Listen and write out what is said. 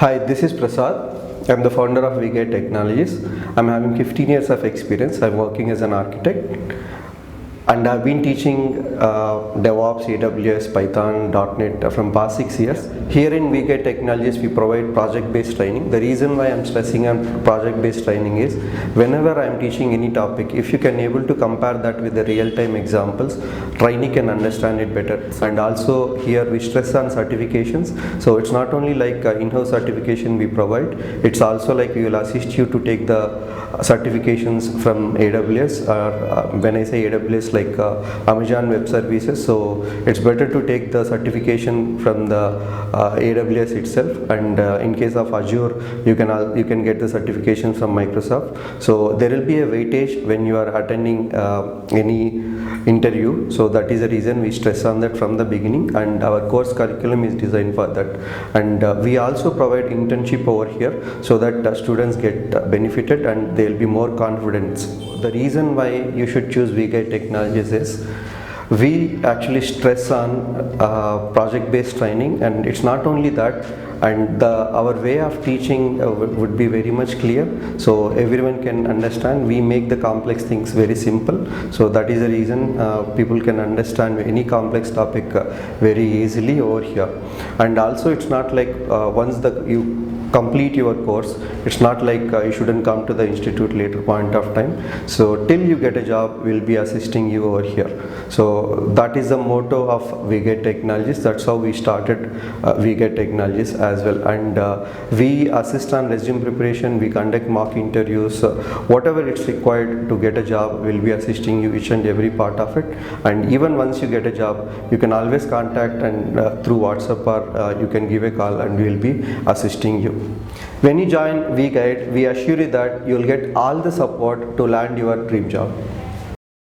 Hi, this is Prasad. I'm the founder of Weguide Technologies. I'm having 15 years of experience. I'm working as an architect, and I've been teaching DevOps, AWS, Python, .NET from past 6 years. Here in Weguide Technologies, we provide project-based training. The reason why I'm stressing on project-based training is whenever I'm teaching any topic, if you can able to compare that with the real-time examples, trainee can understand it better. And also here we stress on certifications. So it's not only like in-house certification we provide, it's also like we will assist you to take the certifications from AWS, or when I say AWS, like Amazon Web Services. So it's better to take the certification from the AWS itself, and in case of Azure, you can get the certification from Microsoft. So there will be a weightage when you are attending any interview. So that is the reason we stress on that from the beginning, and our course curriculum is designed for that. And we also provide internship over here so that students get benefited and they will be more confident. The reason why you should choose Weguide Technologies is we actually stress on project-based training, and it's not only that, and our way of teaching would be very much clear, so everyone can understand. We make the complex things very simple, so that is the reason people can understand any complex topic very easily over here. And also it's not like once you complete your course, it's not like you shouldn't come to the institute later point of time. So till you get a job, we'll be assisting you over here. So that is the motto of Weguide Technologies. That's how we started Weguide Technologies as well. And we assist on resume preparation, we conduct mock interviews, whatever it's required to get a job, we'll be assisting you each and every part of it. And even once you get a job, you can always contact and through WhatsApp, or you can give a call, and we'll be assisting you. When you join Weguide, we assure you that you'll get all the support to land your dream job.